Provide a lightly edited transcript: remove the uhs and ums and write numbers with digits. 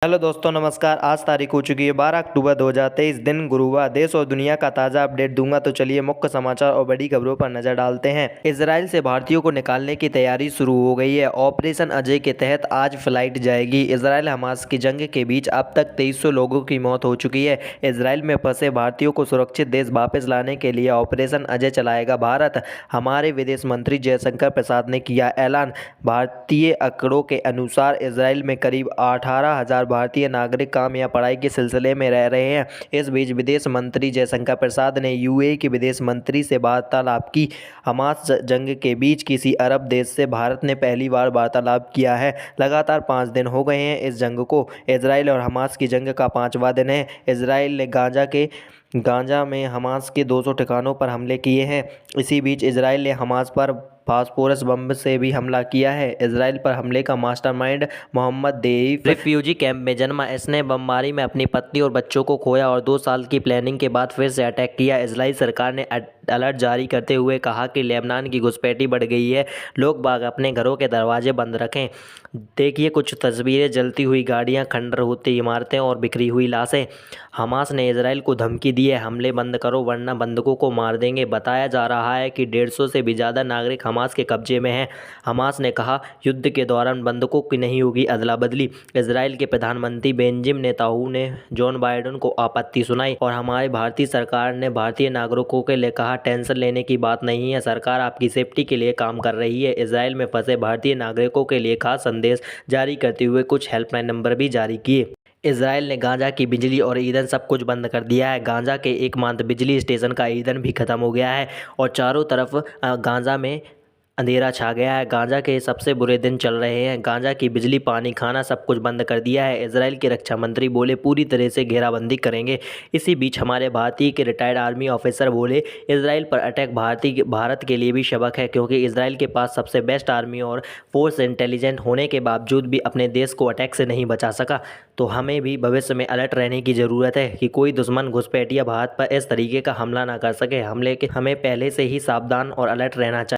Hello दोस्तों, नमस्कार। आज तारीख हो चुकी है 12 अक्टूबर 2023, दिन गुरुवार। देश और दुनिया का ताज़ा अपडेट दूंगा, तो चलिए मुख्य समाचार और बड़ी खबरों पर नजर डालते हैं। इजराइल से भारतीयों को निकालने की तैयारी शुरू हो गई है। ऑपरेशन अजय के तहत आज फ्लाइट जाएगी। इजराइल हमास की जंग के बीच अब तक 2300 लोगों की मौत हो चुकी है। इजराइल में फंसे भारतीयों को सुरक्षित देश वापस लाने के लिए ऑपरेशन अजय चलाएगा भारत। हमारे विदेश मंत्री जयशंकर प्रसाद ने किया ऐलान। भारतीय आंकड़ों के अनुसार इजराइल में करीब 18,000 भारतीय नागरिक काम या पढ़ाई के सिलसिले में रह रहे हैं। इस बीच विदेश मंत्री जयशंकर प्रसाद ने यूएई के विदेश मंत्री से वार्तालाप की। हमास जंग के बीच किसी अरब देश से भारत ने पहली बार वार्तालाप किया है। लगातार 5 दिन हो गए हैं इस जंग को। इजराइल और हमास की जंग का 5वां दिन है। इजराइल ने गाजा में हमास के 200 ठिकानों पर हमले किए हैं। इसी बीच इजराइल ने हमास पर फास्फोरस बम से भी हमला किया है। इजराइल पर हमले का मास्टरमाइंड मोहम्मद देईफ रिफ्यूजी कैंप में जन्मा। इसने बमबारी में अपनी पत्नी और बच्चों को खोया और 2 साल की प्लानिंग के बाद फिर से अटैक किया। इजराइल सरकार ने अलर्ट जारी करते हुए कहा कि लेबनान की घुसपैठी बढ़ गई है। लोग बाग अपने घरों के दरवाजे बंद रखें। देखिए कुछ तस्वीरें, जलती हुई गाड़ियां, खंडर होती इमारतें और बिखरी हुई लाशें। हमास ने इजराइल को धमकी दी है, हमले बंद करो वरना बंधकों को मार देंगे। बताया जा रहा है कि 150 से भी ज़्यादा नागरिक हमास के कब्जे में हैं। हमास ने कहा युद्ध के दौरान बंधकों की नहीं होगी अदला बदली। इजराइल के प्रधानमंत्री बेंजामिन नेतन्याहू ने जॉन बाइडेन को आपत्ति सुनाई और हमारी भारतीय सरकार ने भारतीय नागरिकों के लिए कहा टेंशन लेने की बात नहीं है, सरकार आपकी सेफ्टी के लिए काम कर रही है। इजराइल में फंसे भारतीय नागरिकों के लिए खास संदेश जारी करते हुए कुछ हेल्पलाइन नंबर भी जारी किए। इजराइल ने गाजा की बिजली और ईंधन सब कुछ बंद कर दिया है। गाजा के एकमात्र बिजली स्टेशन का ईंधन भी खत्म हो गया है और चारों तरफ गाजा में अंधेरा छा गया है। गाजा के सबसे बुरे दिन चल रहे हैं। गाजा की बिजली, पानी, खाना सब कुछ बंद कर दिया है। इजराइल के रक्षा मंत्री बोले पूरी तरह से घेराबंदी करेंगे। इसी बीच हमारे भारतीय के रिटायर्ड आर्मी ऑफिसर बोले इजराइल पर अटैक भारत के लिए भी सबक है, क्योंकि इजराइल के पास सबसे बेस्ट आर्मी और फोर्स इंटेलिजेंट होने के बावजूद भी अपने देश को अटैक से नहीं बचा सका। तो हमें भी भविष्य में अलर्ट रहने की ज़रूरत है कि कोई दुश्मन घुसपैठिया भारत पर इस तरीके का हमला ना कर सके। हमें पहले से ही सावधान और अलर्ट रहना चाहिए।